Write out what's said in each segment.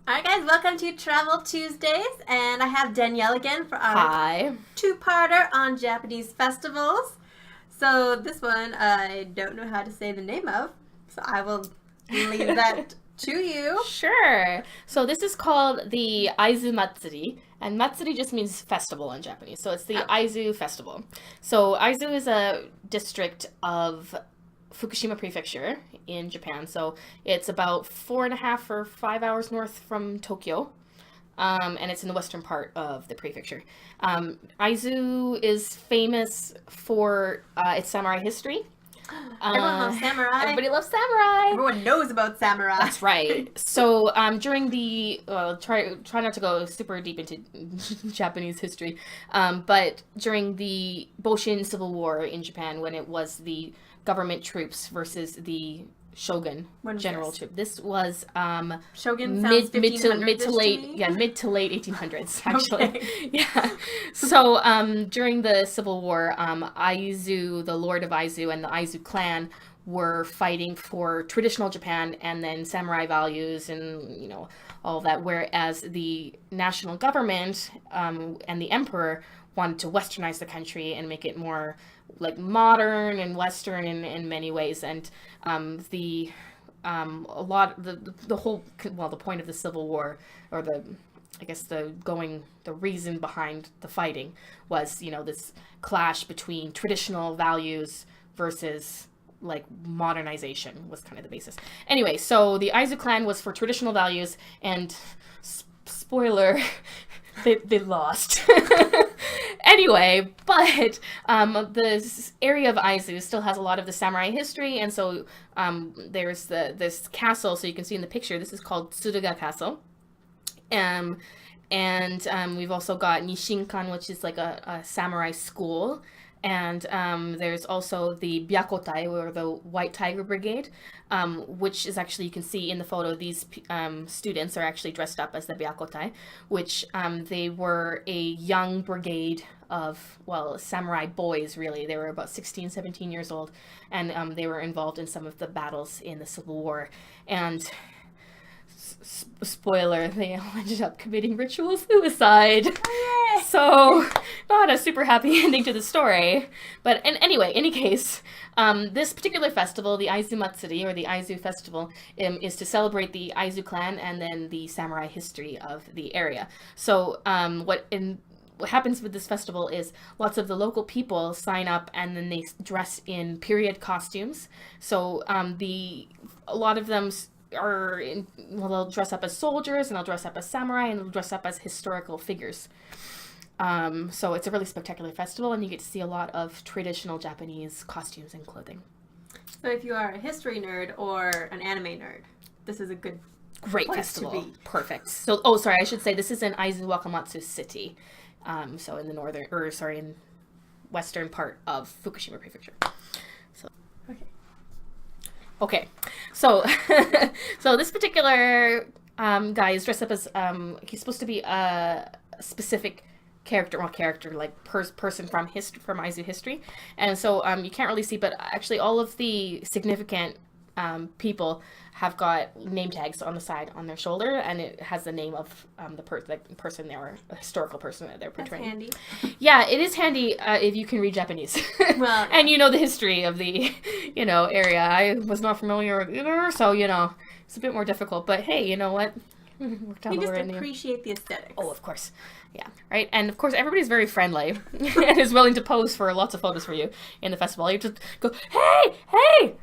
Alright guys, welcome to Travel Tuesdays, and I have Danielle again for our two-parter on Japanese festivals. So this one I don't know how to say the name of, so I will leave that to you. Sure. So this is called the Aizu Matsuri, and Matsuri just means festival in Japanese. So it's the Aizu Festival. So Aizu is a district of Fukushima Prefecture in Japan. So it's about 4.5 or 5 hours north from Tokyo. And it's in the western part of the prefecture. Aizu is famous for its samurai history. Everyone loves samurai. Everybody loves samurai. Everyone knows about samurai. That's right. So during the try not to go super deep into Japanese history, but during the Boshin Civil War in Japan, when it was the government troops versus the shogun general troop. This was shogun sounds mid to late 1800s actually. Okay. Yeah. So during the Civil War, Aizu, the Lord of Aizu, and the Aizu clan were fighting for traditional Japan and then samurai values and all of that, whereas the national government and the emperor wanted to westernize the country and make it more like modern and Western in many ways. And the point of the Civil War, or the reason behind the fighting was, this clash between traditional values versus like modernization was kind of the basis. Anyway, so the Aizu clan was for traditional values, and spoiler, they lost. Anyway, but this area of Aizu still has a lot of the samurai history, and so there's this castle. So you can see in the picture, this is called Tsuruga Castle. And we've also got Nishinkan, which is like a samurai school. And there's also the Byakutai, or the White Tiger Brigade, which is actually, you can see in the photo, these students are actually dressed up as the Byakutai, which they were a young brigade of, samurai boys, really. They were about 16, 17 years old, and they were involved in some of the battles in the Civil War. And spoiler, they ended up committing ritual suicide. So, not a super happy ending to the story. But in any case, this particular festival, the Aizu Matsuri, or the Aizu Festival, is to celebrate the Aizu clan and then the samurai history of the area. So, what happens with this festival is lots of the local people sign up, and then they dress in period costumes. So, a lot of them they'll dress up as soldiers, and they'll dress up as samurai, and they'll dress up as historical figures. So it's a really spectacular festival, and you get to see a lot of traditional Japanese costumes and clothing. So if you are a history nerd or an anime nerd, this is a great festival. To be. Perfect. So, I should say this is in Aizu Wakamatsu City. So in the in western part of Fukushima Prefecture. So, Okay. So, so this particular guy is dressed up as he's supposed to be a specific person from Aizu history, and so you can't really see, but actually all of the significant people have got name tags on the side on their shoulder, and it has the name of the person they were, a historical person that they're portraying. That's handy. Yeah, it is handy if you can read Japanese. Well, and the history of the area. I was not familiar with either, so it's a bit more difficult. But hey, you know what? You just appreciate the aesthetics. Oh, of course. Yeah, right? And of course, everybody's very friendly and is willing to pose for lots of photos for you in the festival. You just go, hey!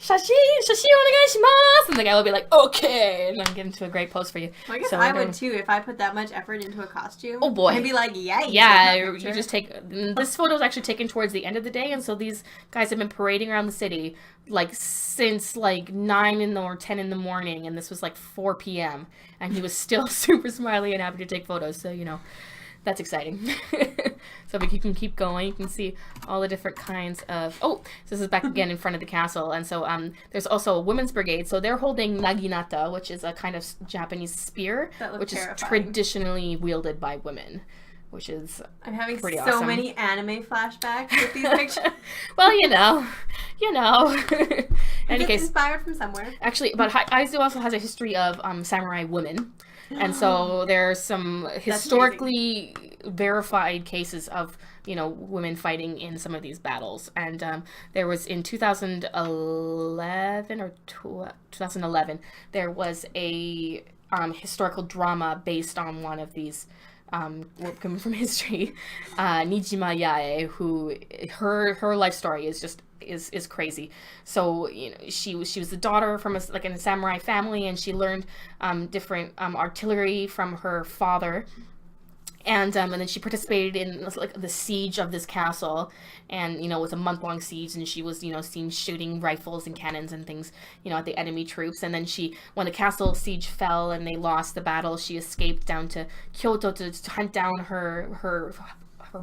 Shashi onegaishimasu! And the guy will be like, okay! And then get into a great pose for you. Well, I guess I would too if I put that much effort into a costume. Oh boy. I'd be like, yay! Yeah, you just take... This photo is actually taken towards the end of the day, and so these guys have been parading around the city since 9 or 10 in the morning, and this was 4 p.m. And he was still super smiley and happy to take photos, so that's exciting. So you can keep going. You can see all the different kinds of... Oh, so this is back again in front of the castle. And so there's also a women's brigade. So they're holding naginata, which is a kind of Japanese spear, which is traditionally wielded by women, which is I'm having pretty so awesome. Many anime flashbacks with these pictures. Well, It gets inspired from somewhere. Actually, but Aizu also has a history of samurai women. And so there are some historically verified cases of, women fighting in some of these battles. And there was in 2011, there was a historical drama based on one of these coming from history, Nijima Yae, who her life story is just is crazy. So she was the daughter from a samurai family, and she learned different artillery from her father. And then she participated in the siege of this castle, and it was a month-long siege, and she was seen shooting rifles and cannons and things at the enemy troops. And then when the castle siege fell and they lost the battle, she escaped down to Kyoto to hunt down her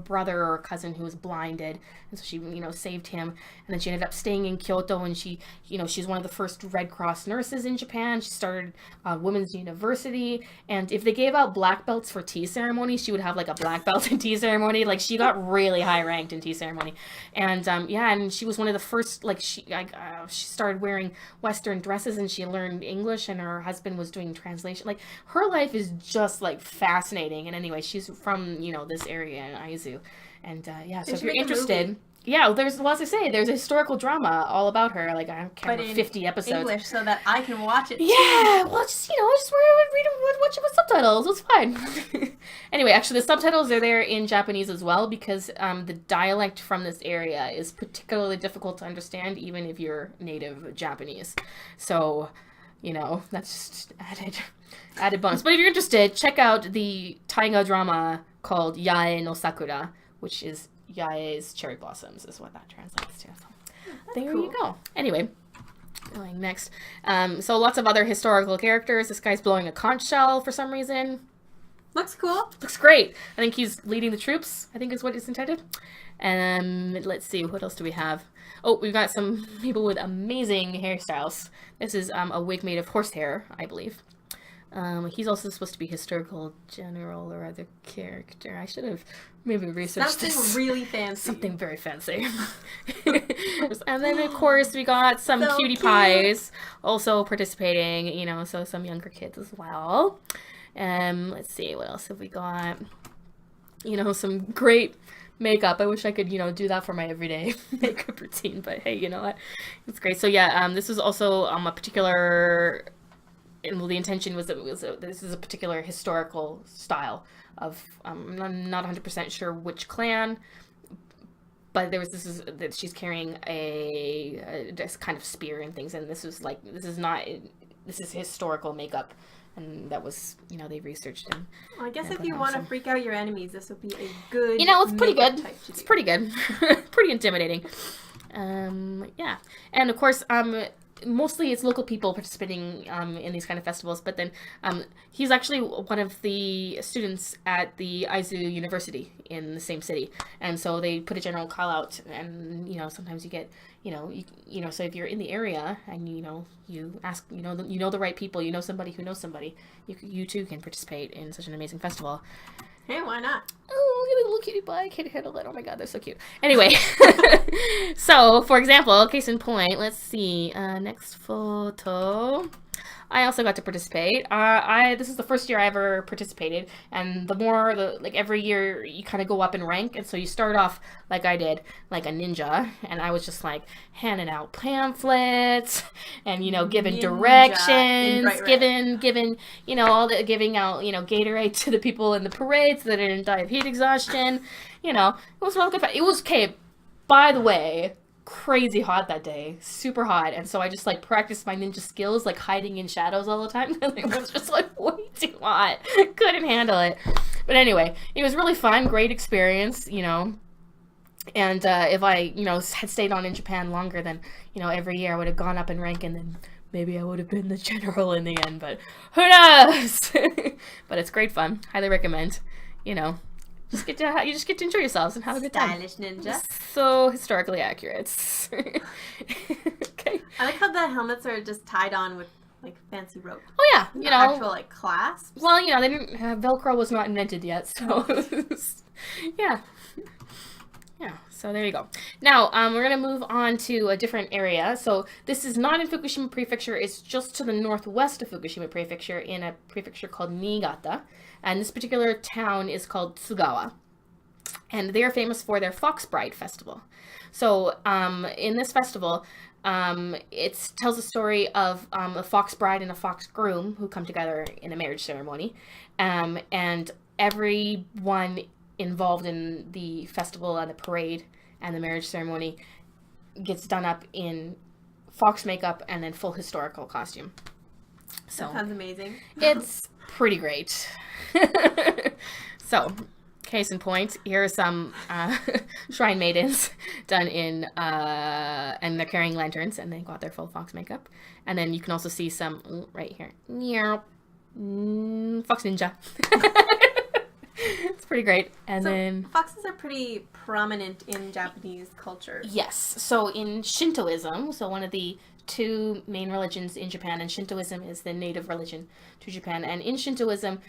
brother or cousin who was blinded, and so she saved him. And then she ended up staying in Kyoto, and she's one of the first Red Cross nurses in Japan. She started a women's university, and if they gave out black belts for tea ceremony, she would have a black belt in tea ceremony. She got really high ranked in tea ceremony. And and she was one of the first, she started wearing Western dresses, and she learned English, and her husband was doing translation. Her life is just fascinating. And anyway, she's from this area in Aizu. And so if you're interested, there's lots to say. There's a historical drama all about her. I can't remember, 50 episodes. English, so that I can watch it. Yeah, well, just read watch it with subtitles. It's fine. Anyway, actually, the subtitles are there in Japanese as well, because the dialect from this area is particularly difficult to understand, even if you're native Japanese. So, that's just added bonus. But if you're interested, check out the taiga drama called Yae no Sakura, which is Yae's cherry blossoms, is what that translates to. So there you go. Anyway, going next. So lots of other historical characters. This guy's blowing a conch shell for some reason. Looks cool. Looks great. I think he's leading the troops, I think is what it's intended. And let's see, what else do we have? Oh, we've got some people with amazing hairstyles. This is a wig made of horsehair, I believe. He's also supposed to be historical general or other character. I should have maybe researched something really fancy. Something very fancy. And then, of course, we got some cutie pies also participating, so some younger kids as well. Let's see, what else have we got? Some great makeup. I wish I could, do that for my everyday makeup routine, but hey, you know what? It's great. So yeah, this is also a particular... And the intention was that this is a particular historical style of, I'm not 100% sure which clan, but that she's carrying this kind of spear and things, and this is historical makeup, and that was, they researched and. Well, I guess if you want to freak out your enemies, this would be a good. It's pretty good. It's pretty good, pretty intimidating. Yeah, and of course, mostly it's local people participating in these kind of festivals, but then he's actually one of the students at the Aizu University in the same city, and so they put a general call out, and sometimes you get so if you're in the area and you ask the right people, somebody who knows somebody, you too can participate in such an amazing festival. Hey, why not? Oh, look at the little cutie pie. I can't handle it. Oh my god, they're so cute. Anyway, so, for example, case in point, let's see. Next photo. I also got to participate. This is the first year I ever participated, and every year you kind of go up in rank, and so you start off like I did, like a ninja, and I was just handing out pamphlets and giving directions, giving giving out Gatorade to the people in the parade so that they didn't die of heat exhaustion. It was well good fun. It was okay. By the way, crazy hot that day, super hot, and so I just practiced my ninja skills, hiding in shadows all the time. It was just way too hot, couldn't handle it. But anyway, it was really fun, great experience, and if I had stayed on in Japan longer, then every year I would have gone up in rank, and then maybe I would have been the general in the end, but who knows. But it's great fun, highly recommend. You just get to enjoy yourselves and have a good time. Stylish ninja. So historically accurate. Okay. I like how the helmets are just tied on with fancy rope. Oh yeah, actual clasps. Well, they didn't have Velcro was not invented yet, so yeah. Yeah, so there you go. Now, we're going to move on to a different area. So this is not in Fukushima Prefecture. It's just to the northwest of Fukushima Prefecture in a prefecture called Niigata. And this particular town is called Tsugawa. And they are famous for their Fox Bride Festival. So in this festival, it tells a story of a fox bride and a fox groom who come together in a marriage ceremony. And everyone involved in the festival and the parade and the marriage ceremony gets done up in fox makeup and then full historical costume. So that sounds amazing. It's pretty great. So, case in point, here are some shrine maidens done in, and they're carrying lanterns and they got their full fox makeup. And then you can also see some right here. Fox ninja. It's pretty great. And so then foxes are pretty prominent in Japanese culture. Yes. So in Shintoism, so one of the two main religions in Japan, and Shintoism is the native religion to Japan. And in Shintoism,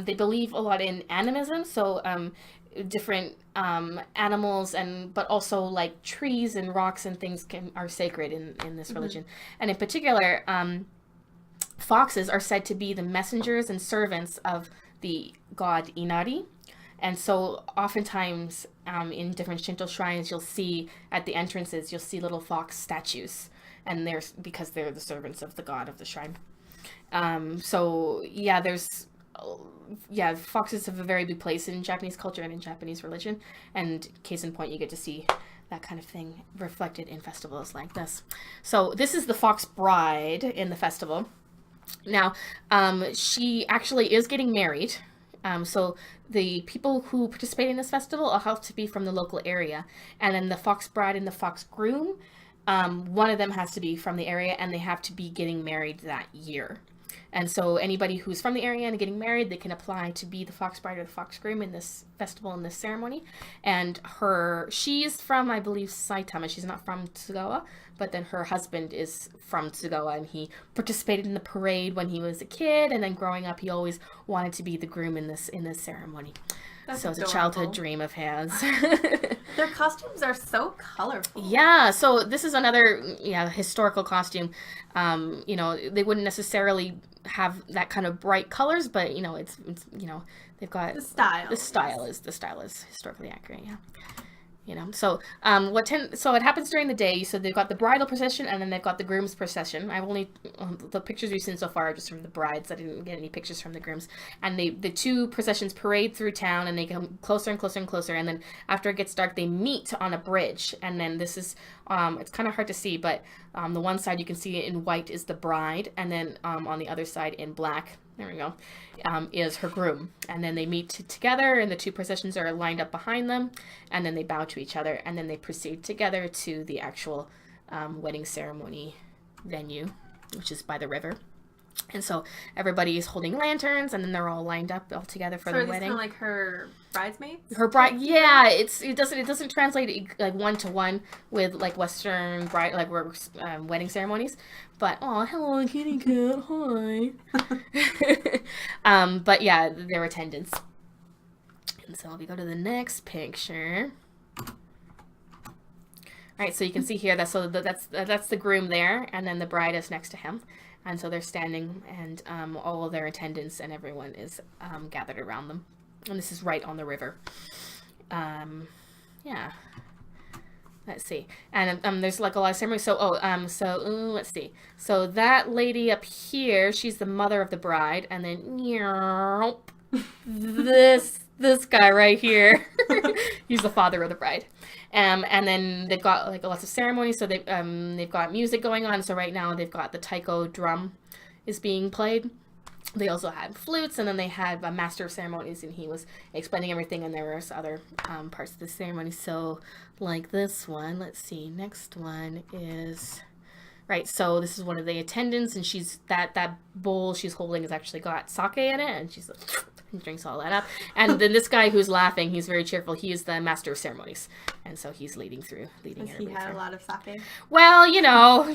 they believe a lot in animism, so different animals, but also like trees and rocks and things are sacred in this religion. And in particular, foxes are said to be the messengers and servants of the god Inari. And so oftentimes in different Shinto shrines, you'll see at the entrances, you'll see little fox statues. And because they're the servants of the god of the shrine. So yeah, foxes have a very big place in Japanese culture and in Japanese religion. And case in point, you get to see that kind of thing reflected in festivals like this. So this is the fox bride in the festival. Now, she actually is getting married. So the people who participate in this festival all have to be from the local area. And then the fox bride and the fox groom, one of them has to be from the area, and they have to be getting married that year. And so anybody who's from the area and getting married, they can apply to be the fox bride or the fox groom in this festival, in this ceremony. And she's from, I believe, Saitama. She's not from Tsugawa, but then her husband is from Tsugawa, and he participated in the parade when he was a kid, and then growing up, he always wanted to be the groom in this ceremony. That's so adorable. It's a childhood dream of his. Their costumes are so colorful. Yeah, so this is another historical costume. They wouldn't necessarily have that kind of bright colors, but it's they've got the style. The style is historically accurate. Yeah. So it happens during the day. So they've got the bridal procession, and then they've got the groom's procession. I've only the pictures we've seen so far are just from the brides. I didn't get any pictures from the grooms. And the two processions parade through town, and they come closer and closer and closer. And then after it gets dark, they meet on a bridge. And then this is it's kind of hard to see, but the one side you can see in white is the bride, and then on the other side in black, there we go, is her groom. And then they meet together, and the two processions are lined up behind them, and then they bow to each other, and then they proceed together to the actual wedding ceremony venue, which is by the river. And so everybody is holding lanterns, and then they're all lined up all together for the wedding. So kind of like her bridesmaids? Her bride, yeah. It doesn't translate like 1-to-1 with like Western wedding ceremonies. But hello, kitty cat, hi. But yeah, their attendants. And so if we go to the next picture. All right, so you can see here that's the groom there, and then the bride is next to him. And so they're standing, and all of their attendants and everyone is gathered around them. And this is right on the river. Yeah. Let's see. And there's like a lot of ceremonies. So let's see. So that lady up here, she's the mother of the bride. And then this guy right here, he's the father of the bride. And then they've got like lots of ceremonies. So they've got music going on. So right now they've got the taiko drum is being played. They also had flutes, and then they had a master of ceremonies, and he was explaining everything, and there was other parts of the ceremony. So like this one, let's see, next one is, right, so this is one of the attendants, and she's, that bowl she's holding has actually got sake in it, and she's like, and drinks all that up. And then this guy who's laughing, he's very cheerful, he is the master of ceremonies, and so he's leading everybody through. He had a lot of sake? Well, you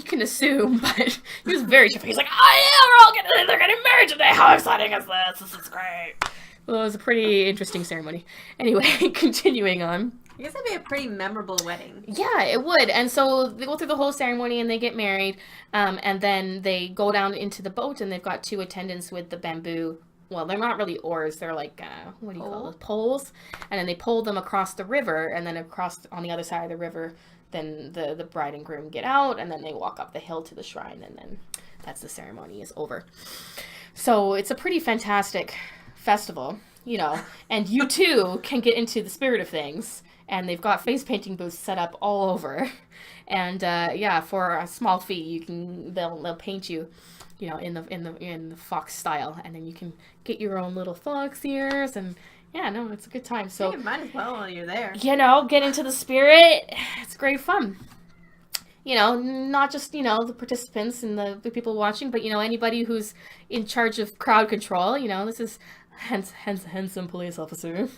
can assume, but he was very cheerful. He's like, oh yeah, they're getting married today, how exciting is this? This is great. Well, it was a pretty interesting ceremony. Anyway, continuing on. I guess it'd be a pretty memorable wedding. Yeah, it would. And so they go through the whole ceremony and they get married. And then they go down into the boat and they've got 2 attendants with the bamboo. Well, they're not really oars. They're like, what do you call those? Poles. And then they pull them across the river. And then across on the other side of the river, then the bride and groom get out. And then they walk up the hill to the shrine. And then that's the ceremony is over. So it's a pretty fantastic festival, and you too can get into the spirit of things. And they've got face painting booths set up all over. And for a small fee, they'll paint you, in the fox style, and then you can get your own little fox ears, and it's a good time. So you might as well while you're there. Get into the spirit. It's great fun. Not just the participants and the people watching, but anybody who's in charge of crowd control. This is handsome police officer.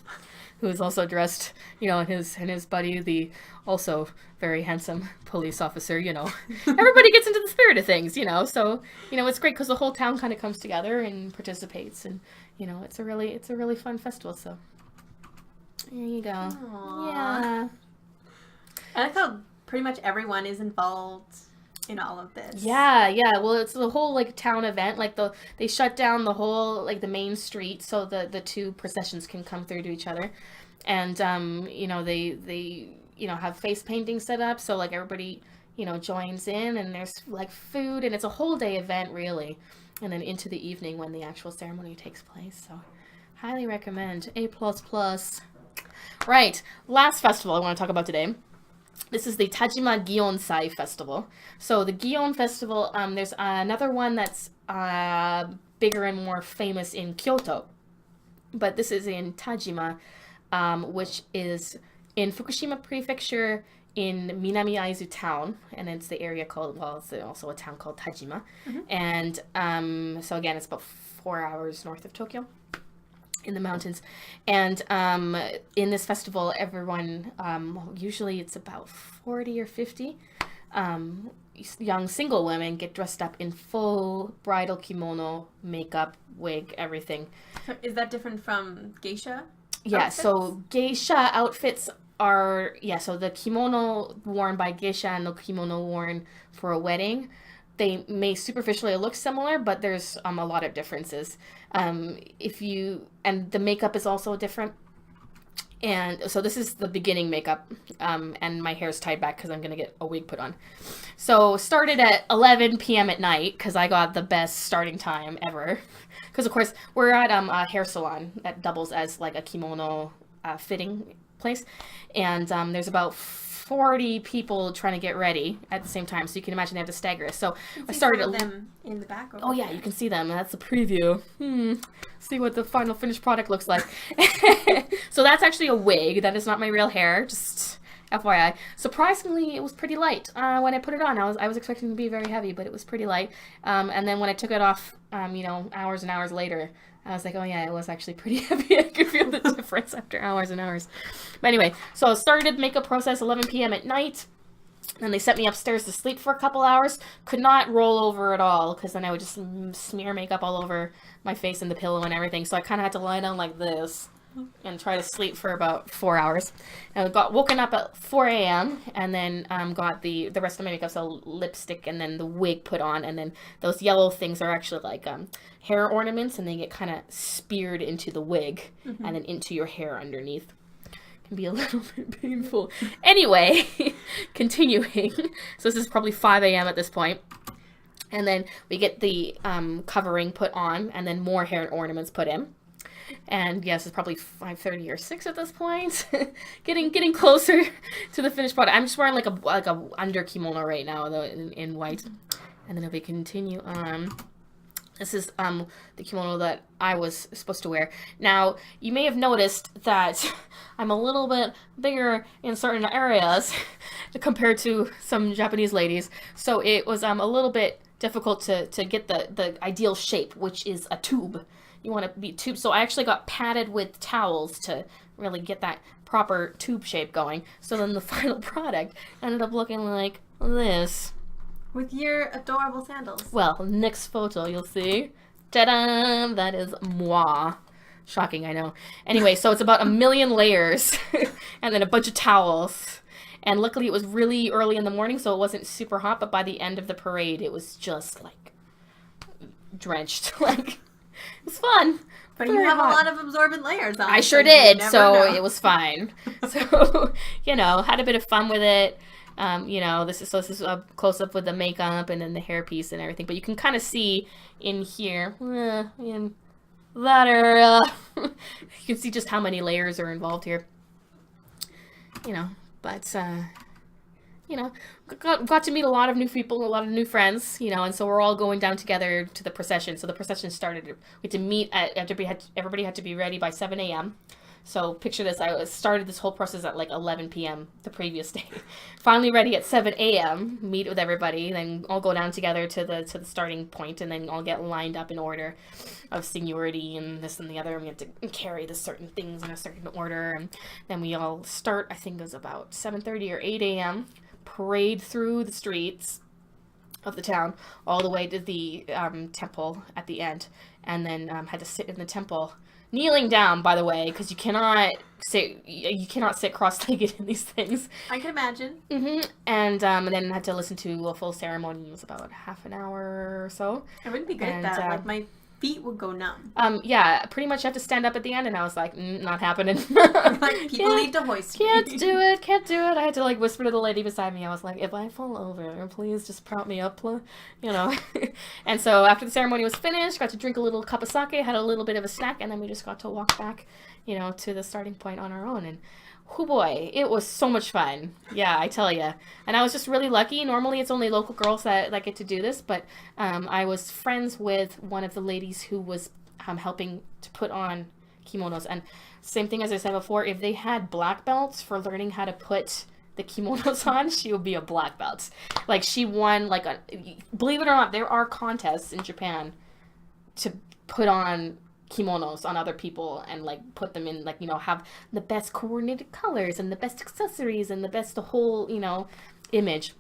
Who is also dressed, and his buddy, the also very handsome police officer, Everybody gets into the spirit of things, So, it's great because the whole town kind of comes together and participates, and it's a really fun festival. So, there you go. Aww. Yeah. I like how pretty much everyone is involved in all of this. Yeah. Well, it's the whole town event. They shut down the whole the main street so the 2 processions can come through to each other, and they have face painting set up so everybody joins in, and there's food, and it's a whole day event really, and then into the evening when the actual ceremony takes place. So highly recommend. A++. Right, last festival I want to talk about today. This is the Tajima Gionsai Festival. So the Gion Festival, there's another one that's bigger and more famous in Kyoto. But this is in Tajima, which is in Fukushima Prefecture in Minami Aizu Town. And it's the area called, it's also a town called Tajima. Mm-hmm. And so again, it's about 4 hours north of Tokyo. In the mountains. And in this festival, everyone, usually it's about 40 or 50 young single women get dressed up in full bridal kimono, makeup, wig, everything. Is that different from geisha outfits? So geisha outfits are, so the kimono worn by geisha and the kimono worn for a wedding, they may superficially look similar, but there's a lot of differences. And the makeup is also different. And so this is the beginning makeup, and my hair's tied back because I'm going to get a wig put on. So started at 11 p.m. at night because I got the best starting time ever. Because, of course, we're at a hair salon that doubles as a kimono fitting place. And there's about 40 people trying to get ready at the same time, so you can imagine they have to stagger us. So I started them in the back. Oh yeah, you can see them. That's the preview. See what the final finished product looks like. So that's actually a wig. That is not my real hair. Just FYI. Surprisingly, it was pretty light when I put it on. I was expecting it to be very heavy, but it was pretty light. And then when I took it off, hours and hours later, I was like, oh yeah, it was actually pretty heavy. I could feel the difference after hours and hours. But anyway, so I started makeup process 11 p.m. at night. Then they sent me upstairs to sleep for a couple hours. Could not roll over at all because then I would just smear makeup all over my face and the pillow and everything. So I kind of had to lie down like this and try to sleep for about 4 hours. And I got woken up at 4 a.m. and then got the rest of my makeup, so lipstick and then the wig put on. And then those yellow things are actually hair ornaments, and they get kind of speared into the wig and then into your hair underneath. Can be a little bit painful. Anyway, continuing. So this is probably 5 a.m. at this point. And then we get the covering put on and then more hair ornaments put in. And yes, it's probably 5:30 or 6 at this point. getting closer to the finished product. I'm just wearing like a under kimono right now, though, in white. And then if we continue on, this is the kimono that I was supposed to wear. Now, you may have noticed that I'm a little bit bigger in certain areas compared to some Japanese ladies. So it was a little bit difficult to get the ideal shape, which is a tube. You want to be tube. So I actually got padded with towels to really get that proper tube shape going. So then the final product ended up looking like this. With your adorable sandals. Well, next photo you'll see. Ta-da! That is moi. Shocking, I know. Anyway, so it's about 1 million layers and then a bunch of towels. And luckily it was really early in the morning, so it wasn't super hot, but by the end of the parade, it was just, like, drenched. Like, it was fun. But you have a lot of absorbent layers on. I sure did, so it was fine. So, had a bit of fun with it. This is a close-up with the makeup and then the hairpiece and everything. But you can kind of see in here, in that area, you can see just how many layers are involved here. But, got to meet a lot of new people, a lot of new friends, and so we're all going down together to the procession. So the procession started, we had to meet everybody had to be ready by 7 a.m. So picture this, I started this whole process at like 11 p.m. the previous day. Finally ready at 7 a.m., meet with everybody, then all go down together to the starting point, and then all get lined up in order of seniority and this and the other. And we have to carry the certain things in a certain order. And then we all start, I think it was about 7:30 or 8 a.m., parade through the streets of the town all the way to the temple at the end. And then had to sit in the temple. Kneeling down, by the way, because you cannot sit cross-legged in these things. I can imagine. Mm-hmm. And then had to listen to a full ceremony. It was about half an hour or so. I wouldn't be good at that. Like, my feet would go numb. Yeah, pretty much you have to stand up at the end, and I was like, not happening. Like, people need to hoist me. Can't do it. I had to, like, whisper to the lady beside me. I was like, if I fall over, please just prop me up, And so after the ceremony was finished, got to drink a little cup of sake, had a little bit of a snack, and then we just got to walk back, to the starting point on our own. And oh boy, it was so much fun. Yeah, I tell you. And I was just really lucky. Normally it's only local girls that get to do this, but I was friends with one of the ladies who was helping to put on kimonos. And same thing as I said before, if they had black belts for learning how to put the kimonos on, she would be a black belt. Like, she won, believe it or not, there are contests in Japan to put on kimonos on other people and put them in have the best coordinated colors and the best accessories and the whole image.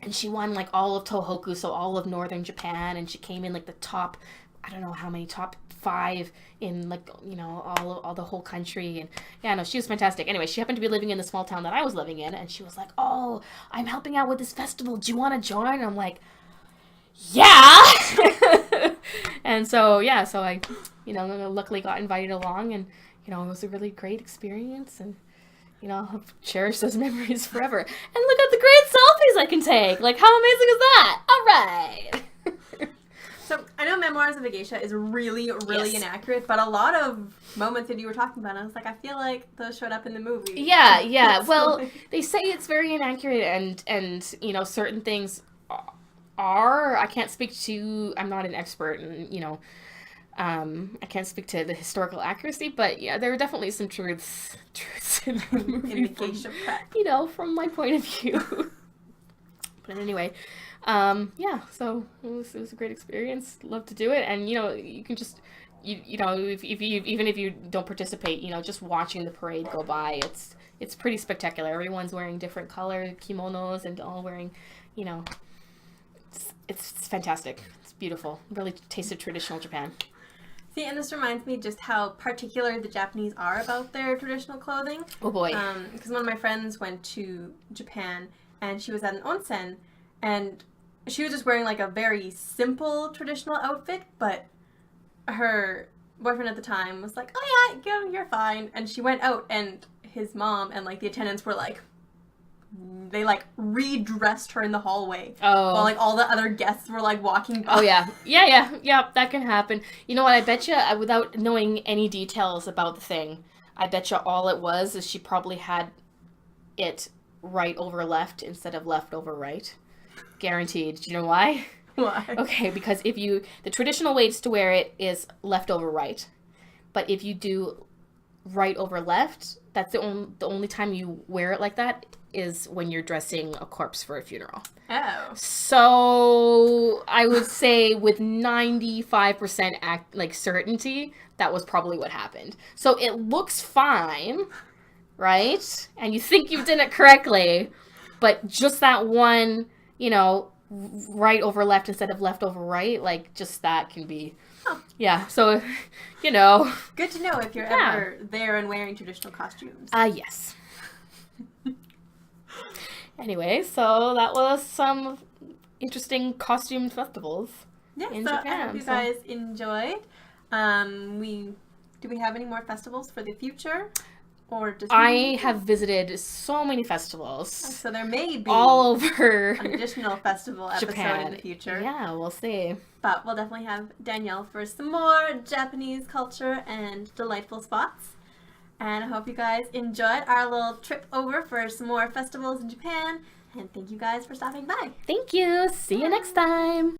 And she won all of Tohoku, so all of northern Japan, and she came in the top, I don't know how many, top 5 in all the whole country. And yeah, no, she was fantastic. Anyway, she happened to be living in the small town that I was living in, and she was like, "Oh, I'm helping out with this festival, do you want to join?" And I'm like, yeah. And so I luckily got invited along, and it was a really great experience, and I'll cherish those memories forever. And look at the great selfies I can take. How amazing is that? All right. So I know Memoirs of a Geisha is really, really inaccurate, but a lot of moments that you were talking about, I was like, I feel like those showed up in the movie. Yeah. Well, they say it's very inaccurate, and certain things are. I can't speak to. I'm not an expert, and I can't speak to the historical accuracy, but yeah, there are definitely some truths in the movie. In the geisha prep. From my point of view. But anyway, so it was a great experience. Love to do it, and you can just even if you don't participate, just watching the parade go by, it's pretty spectacular. Everyone's wearing different color kimonos and all wearing, it's fantastic. It's beautiful. Really tasted traditional Japan. See, and this reminds me just how particular the Japanese are about their traditional clothing. Oh boy. Because one of my friends went to Japan, and she was at an onsen, and she was just wearing a very simple traditional outfit, but her boyfriend at the time was like, "Oh yeah, you're fine." And she went out, and his mom and the attendants were they redressed her in the hallway. Oh. While all the other guests were walking by. Oh yeah, that can happen. You know what, I bet you, without knowing any details about the thing, I bet you all it was is she probably had it right over left instead of left over right. Guaranteed. Do you know why? Why? Okay, because the traditional ways to wear it is left over right. But if you do right over left, that's the only time you wear it like that is when you're dressing a corpse for a funeral. Oh. So I would say with 95% certainty, that was probably what happened. So it looks fine, right? And you think you did it correctly, but just that one, right over left instead of left over right, just that can be Oh. Yeah, so, you know. Good to know if you're ever there and wearing traditional costumes. Yes. Anyway, so that was some interesting costume festivals in Japan. I hope you guys enjoyed. Do we have any more festivals for the future? Or just I have visited so many festivals. So there may be all over an additional festival Japan. episode in the future. Yeah, we'll see. But we'll definitely have Danielle for some more Japanese culture and delightful spots. And I hope you guys enjoyed our little trip over for some more festivals in Japan. And thank you guys for stopping by. Thank you. See you next time.